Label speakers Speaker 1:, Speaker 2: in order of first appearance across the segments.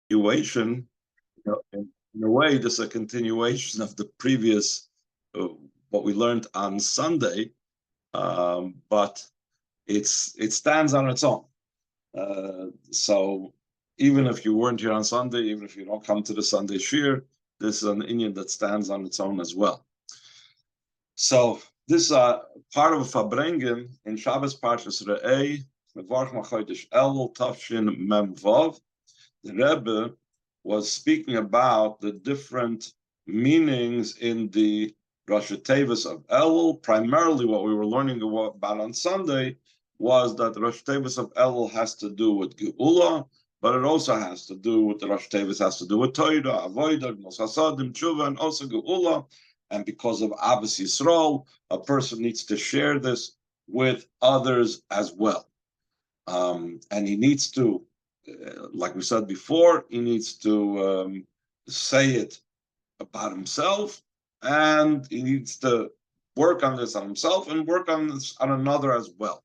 Speaker 1: Continuation, in a way, this is a continuation of the previous, what we learned on Sunday, but it stands on its own. So even if you weren't here on Sunday, even if you don't come to the Sunday Shir, this is an inyan that stands on its own as well. So this is part of a Fabrengen in Shabbos Parshas Re'eh, Mevarchim Elul Tafshin Mem Vav. The Rebbe was speaking about the different meanings in the Rosh Tevis of Elul. Primarily what we were learning about on Sunday was that the Rosh Tevis of Elul has to do with Geula, but it also has to do with the Rosh Tevis has to do with Torah, Avodah, Gnos Hasadim, Tshuva, and also Geula. And because of Abbas Yisrael, a person needs to share this with others as well. And he needs to, like we said before, he needs to say it about himself, and he needs to work on this on himself and work on this on another as well.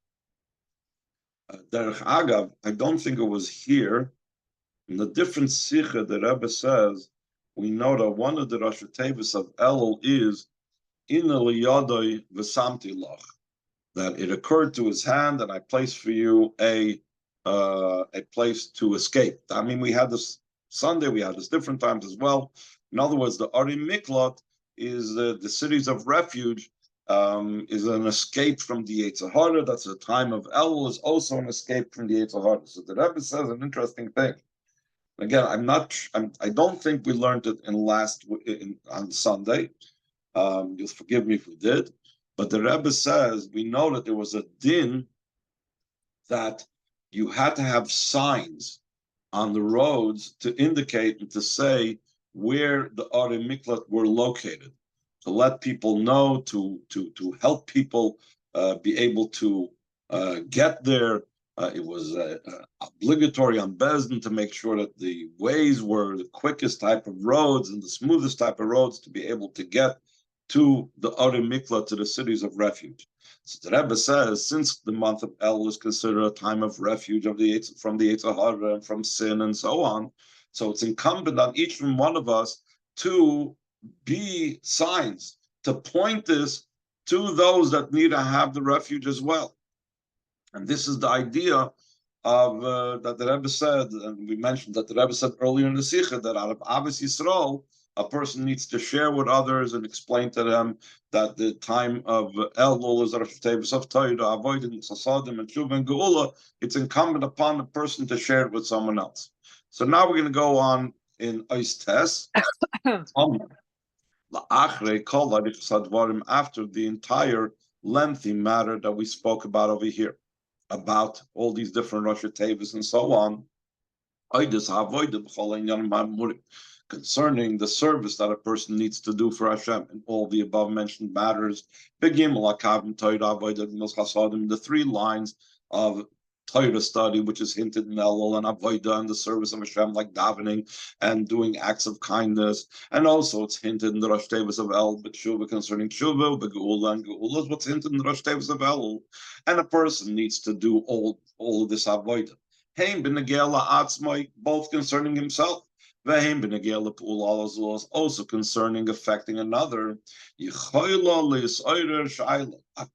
Speaker 1: Derech Agav, I don't think it was here. In the different Sicha, the Rebbe says, we know that one of the Rosh Tevis of Elul is in Eliyadoi v'samti lach, that it occurred to his hand, and I placed for you a place to escape. I mean, we had this Sunday, we had this different times as well. In other words, the Arim Miklot is the cities of refuge, is an escape from the Yetzer Hara. That's the time of Elul, is also an escape from the Yetzer Hara. So the Rebbe says an interesting thing. Again, I don't think we learned it on Sunday. You'll forgive me if we did. But the Rebbe says, we know that there was a din that you had to have signs on the roads to indicate and to say where the Arim Miklat were located, to let people know, to help people be able to get there. It was obligatory on Bezdin to make sure that the ways were the quickest type of roads and the smoothest type of roads to be able to get to the Arim Mikla, to the cities of refuge. So the Rebbe says, since the month of El is considered a time of refuge from the Yetzer Hara and from sin and so on, so it's incumbent on each one of us to be signs, to point this to those that need to have the refuge as well. And this is the idea of that the Rebbe said, and we mentioned that the Rebbe said earlier in the Sicha, that out of Abbas Yisrael, a person needs to share with others and explain to them that the time of Elul is the Rosh Tevis of Torah, avoiding Sasadim and Tshuva and Geula. It's incumbent upon the person to share it with someone else. So now we're going to go on in Ois Tes. After the entire lengthy matter that we spoke about over here, about all these different Rosh Tevis and so on, concerning the service that a person needs to do for Hashem in all the above mentioned matters, the 3 lines of Torah study, which is hinted in Elul, and Avodah, and the service of Hashem, like davening and doing acts of kindness. And also it's hinted in the Rosh Tevis of Elul, but Tshuva concerning Tshuva, but Geula, and Geula is what's hinted in the Rosh Tevis of Elul. And a person needs to do all of this Avodah. Both concerning himself, also concerning affecting another. A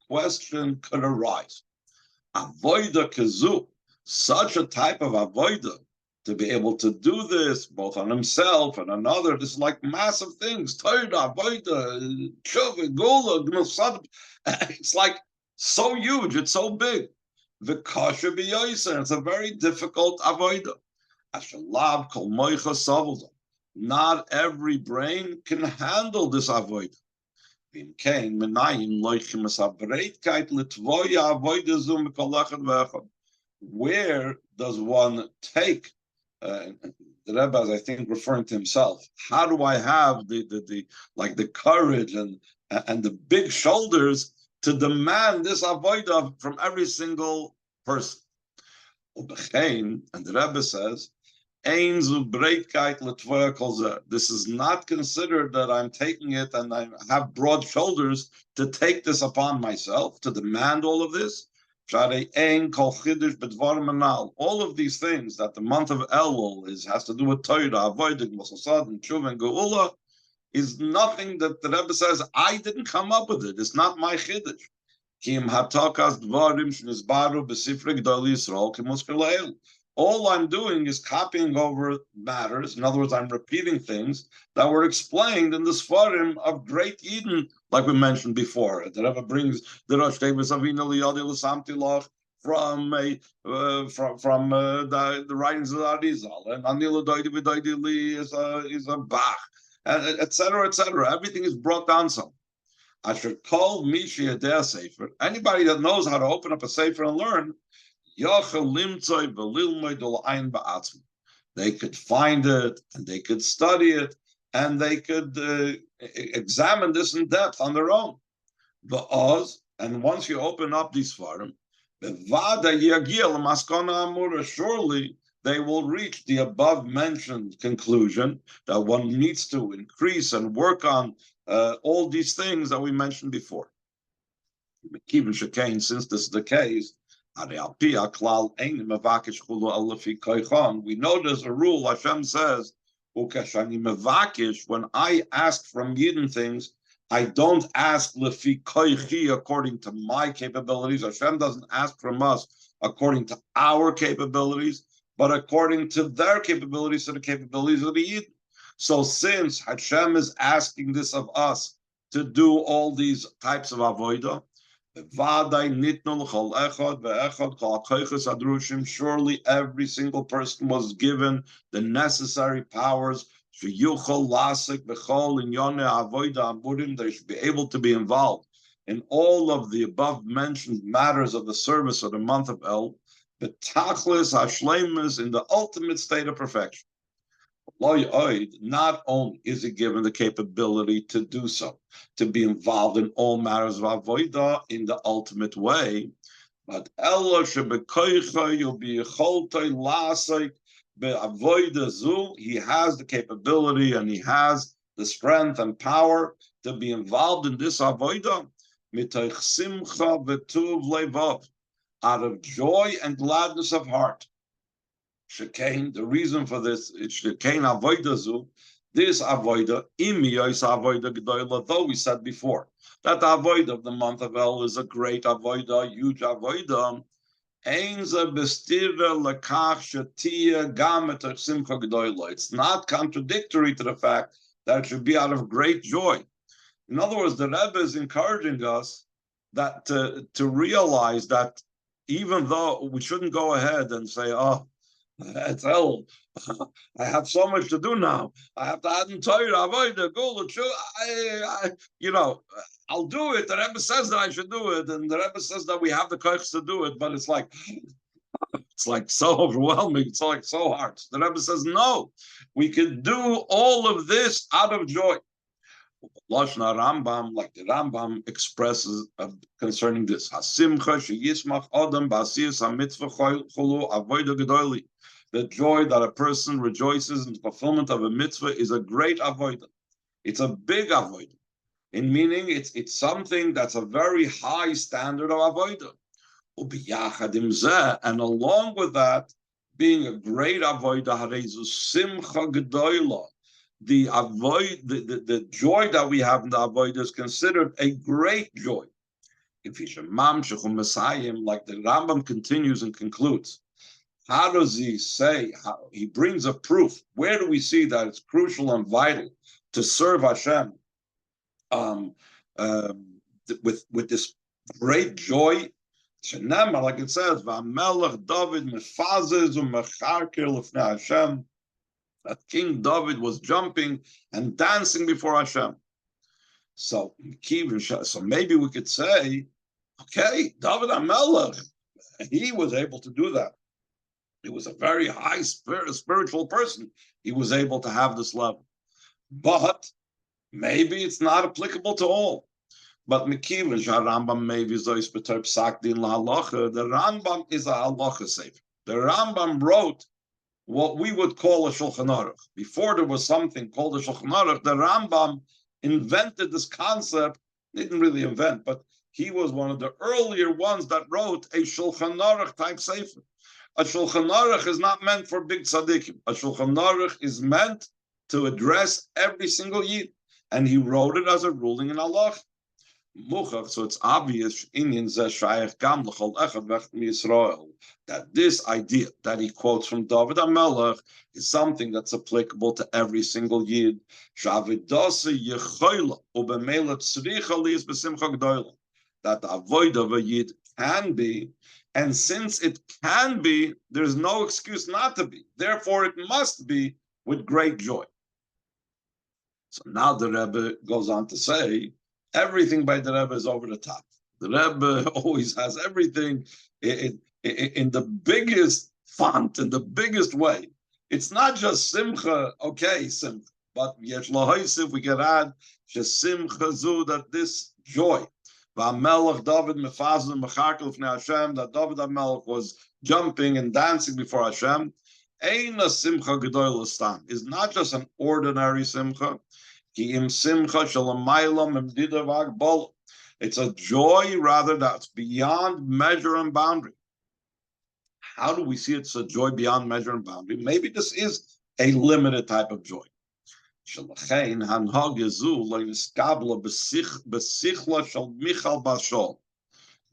Speaker 1: question could arise. Avoida kazu, such a type of avoida, to be able to do this both on himself and another, this is like massive things. Torah, avoida, tshuva, gula, gnosad. It's like so huge, it's so big. V'kasha b'yoyser, it's a very difficult avoida. Ashalav kol moicha savulda. Not every brain can handle this avoida. Where does one take? The Rebbe is, I think, referring to himself. How do I have the courage and the big shoulders to demand this avodah from every single person? And the Rebbe says, this is not considered that I'm taking it and I have broad shoulders to take this upon myself, to demand all of this. All of these things that the month of Elul has to do with Torah, Avodah, Mosasad, and Tshuva, and Geula, is nothing that the Rebbe says, I didn't come up with it. It's not my chiddush. All I'm doing is copying over matters. In other words, I'm repeating things that were explained in the Sfarim of great Yidden, like we mentioned before. The Rebbe brings the Rosh Tevis Avinu Liyadi L'Samti Loch from the writings of the Arizal, and Anila Doidi V'Doidi Li is a Bach, etc., etc. Everything is brought down some. I should call Mishi Adeh Sefer. Anybody that knows how to open up a Sefer and learn, they could find it, and they could study it, and they could examine this in depth on their own. And once you open up these Sfarim, surely they will reach the above-mentioned conclusion that one needs to increase and work on all these things that we mentioned before. Since this is the case, we know there's a rule. Hashem says, when I ask from Yidden things, I don't ask lefi koichi according to my capabilities. Hashem doesn't ask from us according to our capabilities, but according to their capabilities, to the capabilities of the Yidden. So since Hashem is asking this of us to do all these types of avodah, surely every single person was given the necessary powers. They should be able to be involved in all of the above mentioned matters of the service of the month of El, the tachlis hashlemus, in the ultimate state of perfection. Not only is he given the capability to do so, to be involved in all matters of avodah in the ultimate way, but he has the capability and he has the strength and power to be involved in this avodah out of joy and gladness of heart. Shekain, the reason for this, it's Shekain avodah zu, this avodah, imiyos avodah gedola, though we said before that the avodah of the month of El is a great avodah, huge avodah, einza bestiva lekach shatia gamet simcha gedola. It's not contradictory to the fact that it should be out of great joy. In other words, the Rebbe is encouraging us that to realize that even though we shouldn't go ahead and say, oh, it's hell. I have so much to do now. I have to add in Torah, avodah, go, I'll do it. The Rebbe says that I should do it, and the Rebbe says that we have the kochs to do it, but it's like so overwhelming. It's like so hard. The Rebbe says, no, we can do all of this out of joy. Lashna Rambam, like the Rambam expresses concerning this, Hasimcha sheyismach adam ba'asiyas hamitzvah cholu avodah gedoli. The joy that a person rejoices in the fulfillment of a mitzvah is a great avodah. It's a big avodah. In meaning, it's something that's a very high standard of avodah. And along with that, being a great avodah, harezu simcha gedola. The joy that we have in the avodah is considered a great joy. If he's a mamshechum Messiahim, like the Rambam continues and concludes, how does he say? He brings a proof. Where do we see that it's crucial and vital to serve Hashem with this great joy? Like it says, "V'amelech David mefazes u'mecharker l'fnei Hashem." That King David was jumping and dancing before Hashem. So maybe we could say, okay, David HaMelech, he was able to do that. He was a very high spiritual person. He was able to have this level. But maybe it's not applicable to all. But Mekivan Rambam maybe Zois B'Torah Psak Din LaHalacha, the Rambam is a halacha sefer. The Rambam wrote what we would call a Shulchan Aruch. Before there was something called a Shulchan Aruch, the Rambam invented this concept. He didn't really invent, but he was one of the earlier ones that wrote a Shulchan Aruch type sefer. A Shulchan Aruch is not meant for big tzaddikim. A Shulchan Aruch is meant to address every single yid, and he wrote it as a ruling in Allah. So it's obvious that this idea that he quotes from David HaMelech is something that's applicable to every single yid. That the avoid of a yid can be, and since it can be, there's no excuse not to be. Therefore, it must be with great joy. So now the Rebbe goes on to say, everything by the Rebbe is over the top. The Rebbe always has everything in the biggest font, in the biggest way. It's not just Simcha, okay, Simcha, but Yesh Lahaisiv, we can add Simcha Zu, that this joy. V'Amelech David Mefazim Mecharkel Fnei Hashem, that David HaMelech was jumping and dancing before Hashem. Eina Simcha Gedolah Stam is not just an ordinary Simcha. It's a joy, rather, that's beyond measure and boundary. How do we see it's a joy beyond measure and boundary? Maybe this is a limited type of joy. David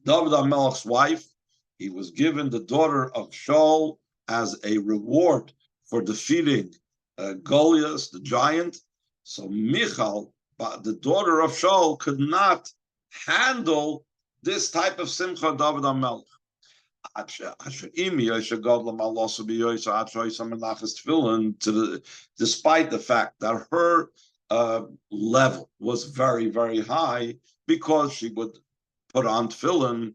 Speaker 1: HaMelech's wife, he was given the daughter of Shaul as a reward for defeating Goliath, the giant. So Michal, the daughter of Shaul, could not handle this type of simcha David HaMelech. Despite the fact that her level was very, very high, because she would put on tefillin,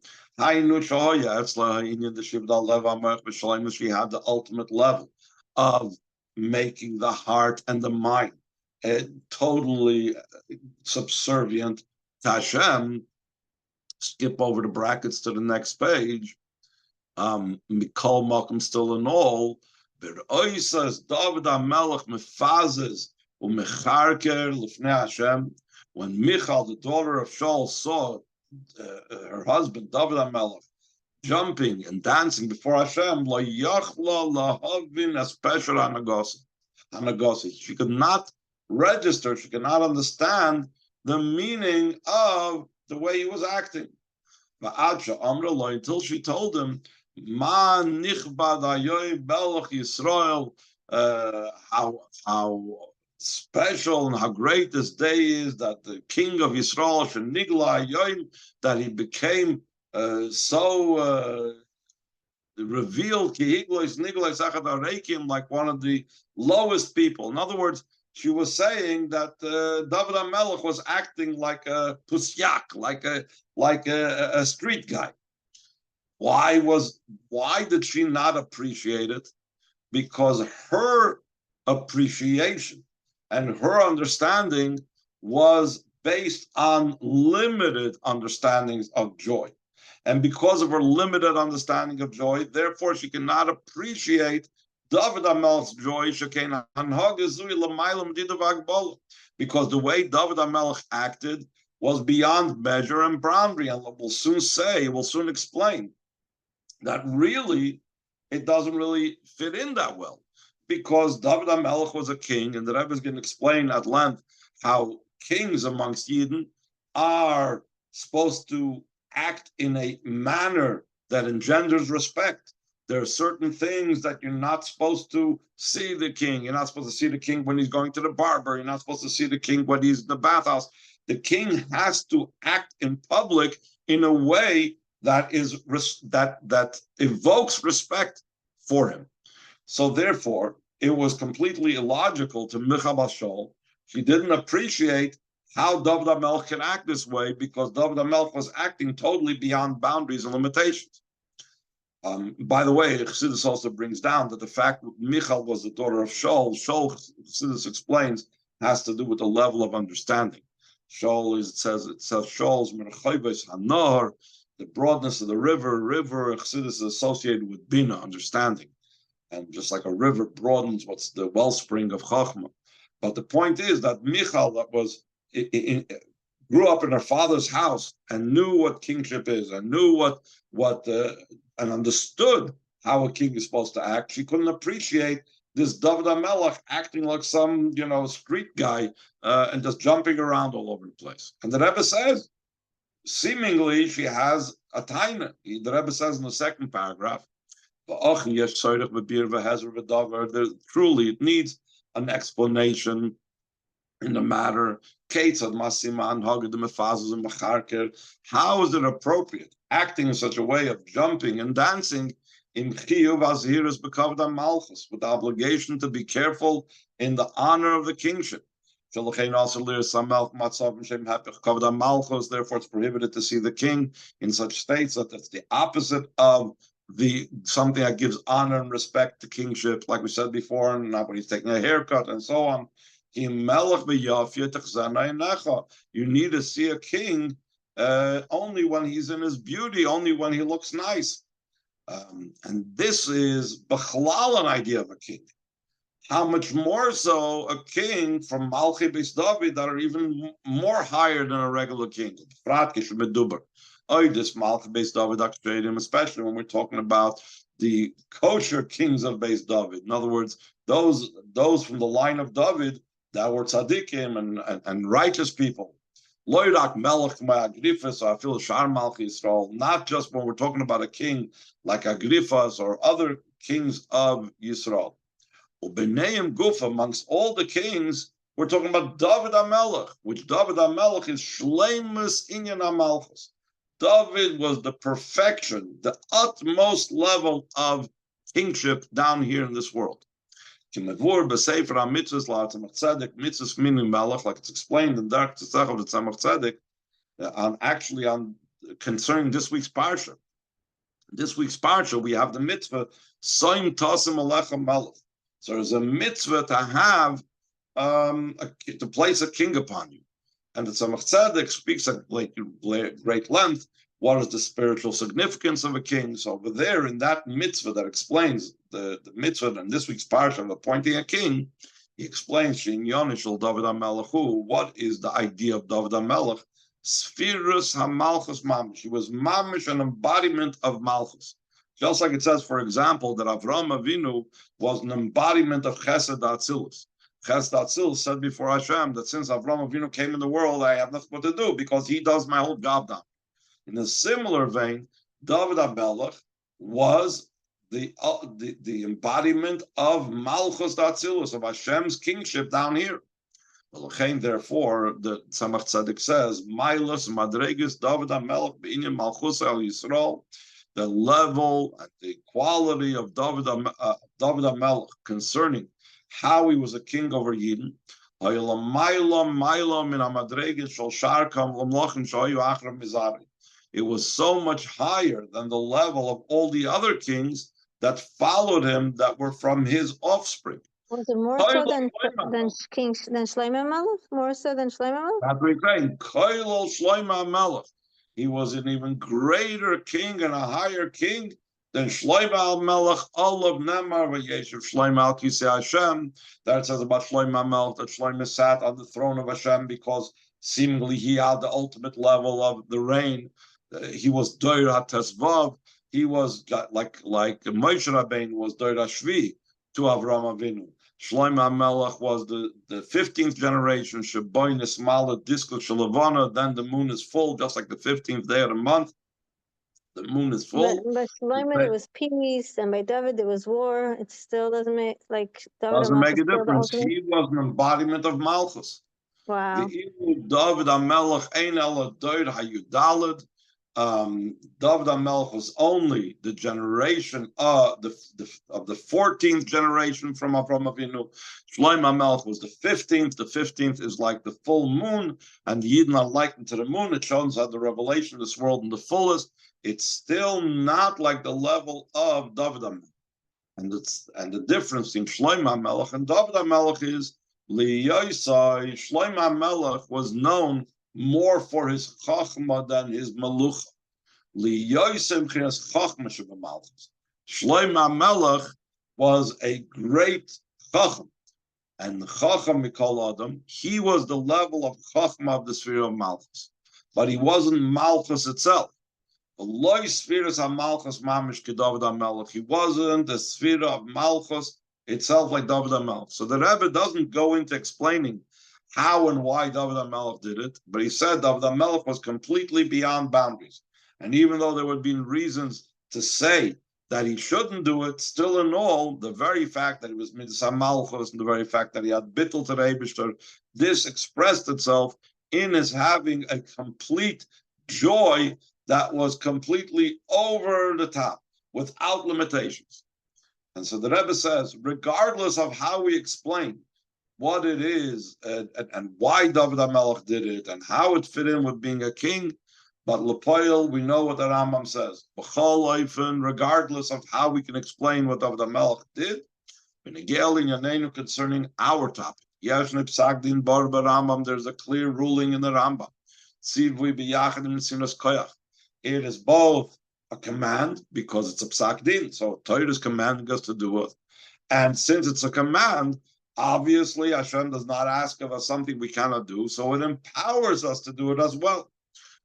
Speaker 1: she had the ultimate level of making the heart and the mind totally subservient to Hashem. Skip over the brackets to the next page. Mikol Malcolm still in all. V'roisas David HaMelech mefazes u'mecharker l'fnei Hashem. When Michal, the daughter of Shaul, saw her husband David HaMelech jumping and dancing before Hashem, lo yachla lahavin especial hanagasi. She could not register, she could not understand the meaning of the way he was acting. Until she told him, Ma nichbad ayoy belach Yisrael, how special and how great this day is, that the king of Yisrael, Shenigla ayoy, that he became so revealed, like one of the lowest people. In other words, she was saying that David HaMelech was acting like a pusyak, like a street guy. Why did she not appreciate it? Because her appreciation and her understanding was based on limited understandings of joy. And because of her limited understanding of joy, therefore she cannot appreciate David HaMelech's joy, because the way David HaMelech acted was beyond measure and boundary. And we'll soon explain that really it doesn't really fit in that well, because David HaMelech was a king, and the Rebbe is going to explain at length how kings amongst Yidden are supposed to act in a manner that engenders respect. There are certain things that you're not supposed to see the king. You're not supposed to see the king when he's going to the barber. You're not supposed to see the king when he's in the bathhouse. The king has to act in public in a way that is that evokes respect for him. So therefore, it was completely illogical to Michal Bas Shaul. She didn't appreciate how David HaMelech can act this way, because David HaMelech was acting totally beyond boundaries and limitations. By the way, Chassidus also brings down that the fact that Michal was the daughter of Shaul, Chassidus explains, has to do with the level of understanding. Shaul it says Shaul's merchayves hanor, the broadness of the river. Chassidus is associated with bina, understanding, and just like a river broadens what's the wellspring of chachma. But the point is that Michal, that was grew up in her father's house and knew what kingship is and knew what and understood how a king is supposed to act, she couldn't appreciate this David HaMelech acting like some, street guy and just jumping around all over the place. And the Rebbe says, seemingly, she has a taina. The Rebbe says in the second paragraph, truly, it needs an explanation in the matter. How is it appropriate acting in such a way of jumping and dancing in chiyuv azhirus b'kavod malchus, with the obligation to be careful in the honor of the kingship? Therefore, it's prohibited to see the king in such states that it's the opposite of something that gives honor and respect to kingship, like we said before, and not when he's taking a haircut and so on. You need to see a king only when he's in his beauty, only when he looks nice. And this is b'chlal an idea of a king. How much more so a king from Malchi Beis David that are even more higher than a regular king. This Malchi Beis David, especially when we're talking about the kosher kings of Beis David. In other words, those from the line of David that were tzaddikim and righteous people. Loirak Melech Agrifas, I feel Shar Malchi Yisrael, not just when we're talking about a king like Agrifas or other kings of Yisrael. Ubeneim Gufa, amongst all the kings, we're talking about David HaMelech, which David HaMelech is Shleimus Inyan HaMalchus. David was the perfection, the utmost level of kingship down here in this world. Mitzvahs like it's explained in Dark Tzach of the Tzemach Tzedek, on concerning this week's parsha. This week's parsha, we have the mitzvah Soim Tasim Alechem Melech. So there's a mitzvah to have to place a king upon you, and the Tzemach Tzedek speaks at great length. What is the spiritual significance of a king? So over there, in that mitzvah that explains the mitzvah in this week's parsha of appointing a king, he explains Shinyanishal David HaMelech. What is the idea of David HaMelech? Sphirus HaMalchus Mamish. He was Mamish, an embodiment of Malchus. Just like it says, for example, that Avraham Avinu was an embodiment of Chesed Atzilus. Chesed Atzilus said before Hashem that since Avraham Avinu came in the world, I have nothing to do because he does my whole job now. In a similar vein, David HaMelech was the embodiment of Malchus Atzilus, of Hashem's kingship down here. Therefore, the Tzemach Tzedek says, Mailas Madregis David HaMelech B'inyan Malchus Al Yisrael, the level and the quality of David HaMelech concerning how he was a king over Yidden. It was so much higher than the level of all the other kings that followed him that were from his offspring.
Speaker 2: Was it more so than Shlomo Melech? More so than Shlomo Melech?
Speaker 1: That's what he's saying. Koilol Shlomo Melech. He was an even greater king and a higher king than Shlomo Melech. All of Nemar v'Yeshiv Shlomo al Kisei Hashem. That says about Shlomo Melech that Shlomo sat on the throne of Hashem because seemingly he had the ultimate level of the reign. He was Doir HaTesvav. He was like Moshe Rabbeinu was Doir HaShvi to Avraham Avinu. Shlomo HaMelech was the 15th generation. Sheboynes Malat Diskul Shalavana. Then the moon is full, just like the 15th day of the month. The moon is full.
Speaker 2: But Shlomo there was peace, and by David there was war. It still doesn't make
Speaker 1: doesn't make a difference. He was an embodiment of Malchus.
Speaker 2: Wow.
Speaker 1: The David HaMelech Ein Ela Doir HaYudalad. David HaMelech was only the generation of the 14th generation from Avraham Avinu. Shlomo HaMelech was the 15th. The 15th is like the full moon, and the Yidden are likened to the moon. It shows how the revelation of this world in the fullest. It's still not like the level of David HaMelech, and the difference between Shlomo HaMelech and David HaMelech is Liyosai. Shlomo HaMelech was known more for his chachma than his malucha. Shlomo HaMelech was a great chacham, and Chacham Mikol Adam, he was the level of Chacham of the sphere of Malchus, but he wasn't Malchus itself. He wasn't the sphere of Malchus itself like David HaMelech. So the Rebbe doesn't go into explaining how and why David HaMelech did it, but he said David HaMelech was completely beyond boundaries. And even though there would be reasons to say that he shouldn't do it, still in all, the very fact that he was Mitzvah Malchus and the very fact that he had bittul to the Eibishter, this expressed itself in his having a complete joy that was completely over the top, without limitations. And so the Rebbe says, regardless of how we explain what it is and why David HaMelech did it and how it fit in with being a king, but Lepoil, we know what the Rambam says. B'chol oifen, regardless of how we can explain what David HaMelech did, concerning our topic. Yeshnib Sagdin Barba Rambam, there's a clear ruling in the Rambam. Tzivui b'yachadim sinas koyach. It is both a command because it's a psak din, so Torah is commanding us to do it, and since it's a command, obviously Hashem does not ask of us something we cannot do, so it empowers us to do it as well.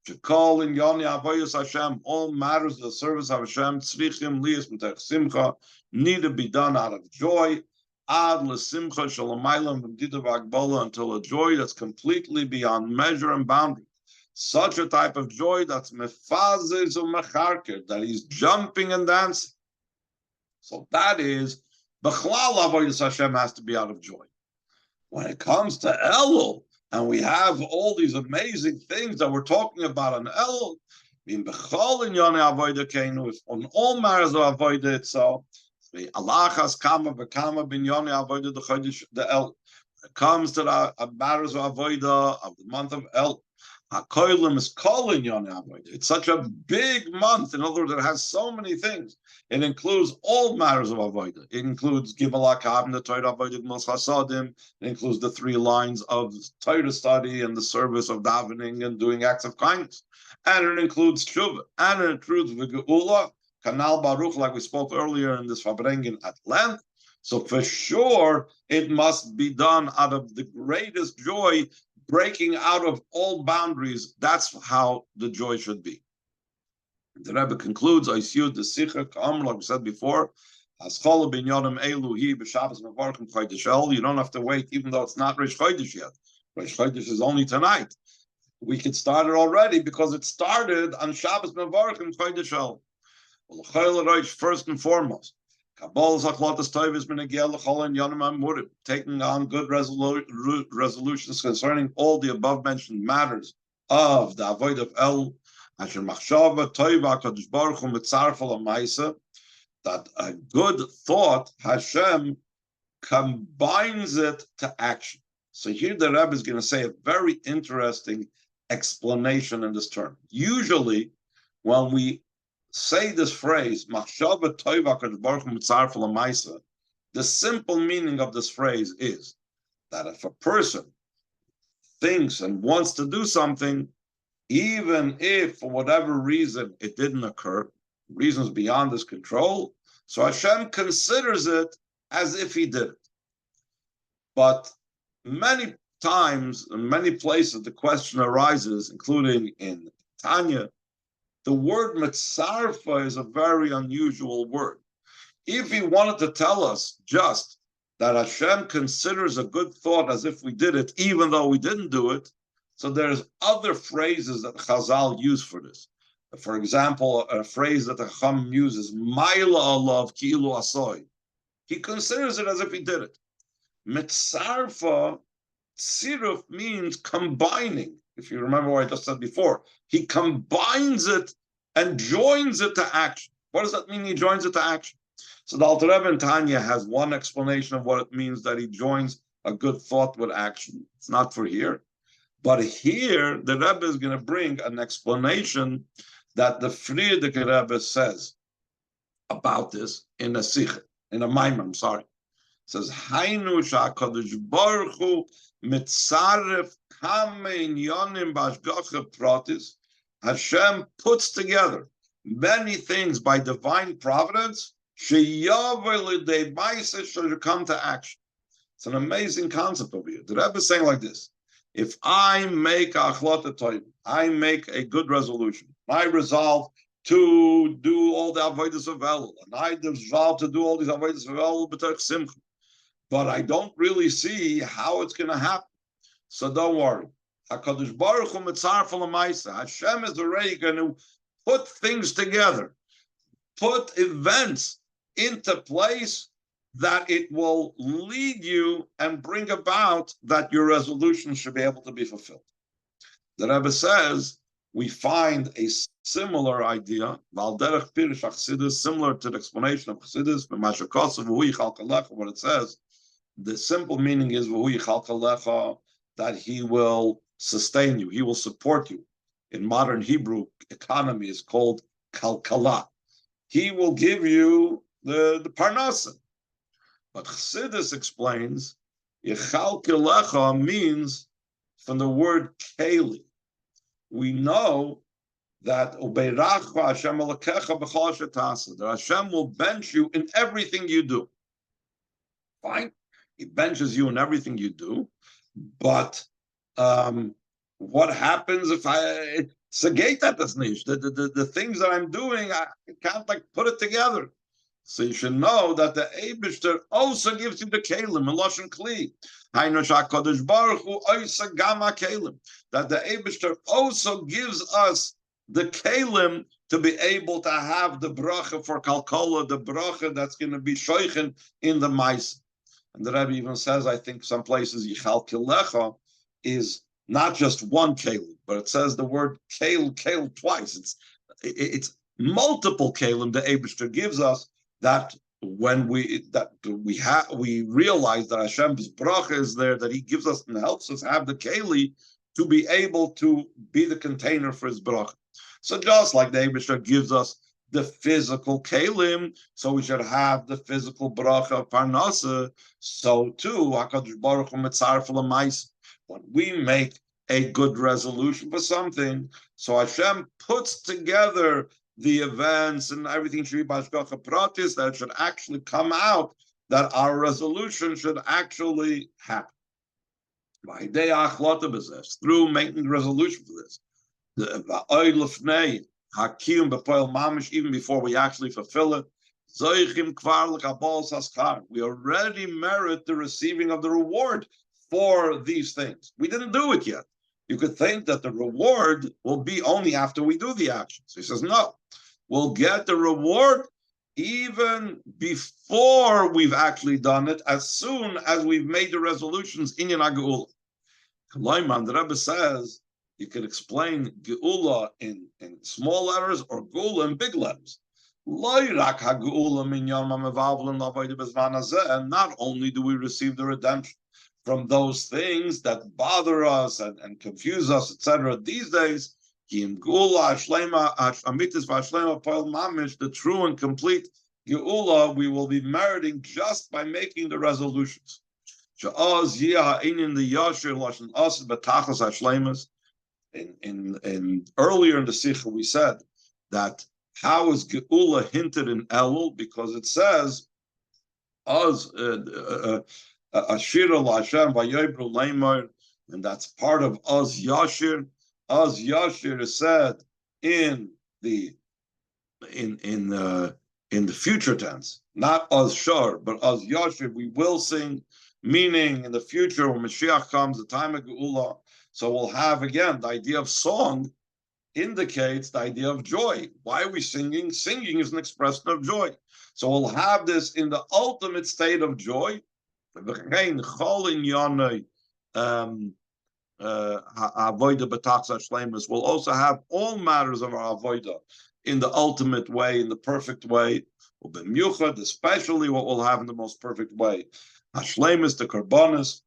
Speaker 1: To call in Yoni Avoyus Hashem, all matters of the service of Hashem, tzrichim liyas mitach simcha, need to be done out of joy, ad lesimcha shalamaylam v'mdita v'agbola, until a joy that's completely beyond measure and boundary. Such a type of joy that's mefazes or mecharker, that he's jumping and dancing. So that is, B'chlal Avodas Hashem has to be out of joy. When it comes to Elul, and we have all these amazing things that we're talking about on Elul, in B'chol in Yonei Avodah Keinu, on all matters of Avodah itself, the Alachas Kama B'Kama Bin Yonei Avodah the Elul. When it comes to the matters of Avodah of the month of Elul, HaKoilim is calling Yonei Avodah. It's such a big month. In other words, it has so many things. It includes all matters of Avodah. It includes Gimel HaKav, the Torah Avodah Gmos Chasadim. It includes the 3 lines of Torah study and the service of davening and doing acts of kindness. And it includes Tshuva. And it includes V'geula, Kanal Baruch, like we spoke earlier in this Fabrengen at length. So for sure, it must be done out of the greatest joy, breaking out of all boundaries. That's how the joy should be. The Rebbe concludes, I see the Sicha, like we said before, as Chala bin Yodam Elu, he b'Shabbos Mevarchim Chodesh El. You don't have to wait, even though it's not Rosh Chodesh yet. Rosh Chodesh is only tonight. We could start it already because it started on Shabbos Mevarchim Chodesh El. First and foremost, taking on good resolutions concerning all the above mentioned matters of the avoid of El, that a good thought, Hashem combines it to action. So here the Rebbe is going to say a very interesting explanation in this term. Usually, when we say this phrase, the simple meaning of this phrase is that if a person thinks and wants to do something, even if for whatever reason it didn't occur, reasons beyond his control, so Hashem considers it as if he did it. But many times, in many places, the question arises, including in Tanya, the word mitzarfa is a very unusual word. If he wanted to tell us just that Hashem considers a good thought as if we did it, even though we didn't do it, so there's other phrases that Chazal use for this. For example, a phrase that the Chacham uses, Maila alav ki'ilu asoy. He considers it as if he did it. Mitzarfa, tziruf means combining. If you remember what I just said before, he combines it and joins it to action. What does that mean, he joins it to action? So the Alter Rebbe in Tanya has one explanation of what it means that he joins a good thought with action. It's not for here. But here, the Rebbe is going to bring an explanation that the Frierdiker Rebbe says about this in a Sicha, in a Maimon, I'm sorry. It says, Hainu sha'akadosh baruch hu mitzaref kamein yonim b'ashgacha pratis. Hashem puts together many things by divine providence, sheyavel lidei ma'aseh should come to action. It's an amazing concept over here. The Rebbe is saying like this: if I make a achlata toiv, I make a good resolution. I resolve to do all the avodas of Elul, and I resolve to do all these avodas of Elul b'terech simcha. But I don't really see how it's going to happen. So don't worry. HaKadosh Baruch Hu mitzaref l'maisa. Hashem is already going to put things together, put events into place that it will lead you and bring about that your resolution should be able to be fulfilled. The Rebbe says we find a similar idea, similar to the explanation of Chassidus, what it says. The simple meaning is that he will sustain you, he will support you. In modern Hebrew, economy is called kalkala. He will give you the parnasa. But Chassidus explains, Yechalkelecha means from the word keli. We know that that Hashem will bench you in everything you do. Fine, He benches you in everything you do, but what happens if the things that I'm doing, I can't put it together. So you should know that the Eibishter also gives you the kelim, Meloshen Kli. That the Eibishter also gives us the kelim to be able to have the bracha for kalkola, the bracha that's going to be shoichen in the mais. And the Rebbe even says, I think some places Yichal Kilecha is not just one kelim, but it says the word kel twice. It's multiple kelim the Eibishter gives us. That when we realize that Hashem's bracha is there, that He gives us and helps us have the keli to be able to be the container for His bracha. So just like the Eibishter gives us the physical kelim, so we should have the physical bracha of parnasa. So too, HaKadosh Baruch Hu mitzaref l'maisa. When we make a good resolution for something, so Hashem puts together the events and everything should be b'hashgacha pratis, that it should actually come out, that our resolution should actually happen. Through making the resolution for this. Even before we actually fulfill it, we already merit the receiving of the reward for these things. We didn't do it yet. You could think that the reward will be only after we do the actions. He says, no, we'll get the reward even before we've actually done it, as soon as we've made the resolutions in Yan HaGeula. The Rebbe says you can explain Geula in small letters or Geula in big letters. And not only do we receive the redemption from those things that bother us and confuse us, etc. These days, the true and complete Geula, we will be meriting just by making the resolutions. In earlier in the Sicha, we said that how is Geula hinted in Elul? Because it says, Ashira Lashem Vayibru Leimor, and that's part of Az Yashir. Az Yashir is said in the future tense, not Az Shor, but Az Yashir. We will sing, meaning in the future when Mashiach comes, the time of Geula. So we'll have again the idea of song indicates the idea of joy. Why are we singing? Singing is an expression of joy. So we'll have this in the ultimate state of joy. We'll also have all matters of our avoida in the ultimate way, in the perfect way. Especially what we'll have in the most perfect way. Hashlemus, the karbonis,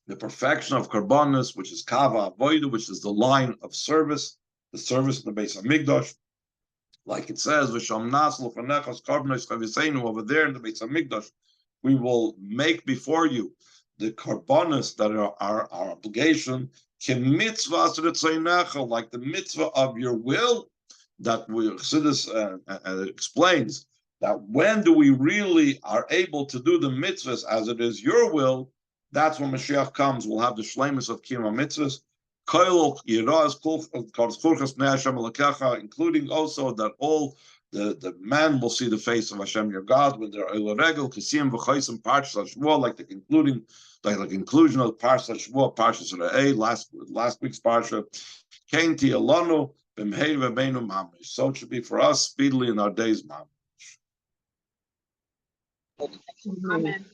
Speaker 1: the perfection of karbonis, which is kava avoida, which is the line of service, the service in the base of Mikdash. Like it says, over there in the base of Mikdash, we will make before you the karbonos that are our obligation, like the mitzvah of your will, that Chassidus explains that when do we really are able to do the mitzvahs as it is your will, That's when Mashiach comes. We'll have the shleimus of Kiyum HaMitzvahs, including also that all the man will see the face of Hashem your God when they're Elul Regel, Kisiyim v'Chaisim Parshas HaShavua, like the conclusion of Parshas HaShavua, Parshas Re'eh, last week's Parsha. Kain Tiyalonu b'mhei v'beinu mamish. So it should be for us speedily in our days, mamish.
Speaker 3: Amen.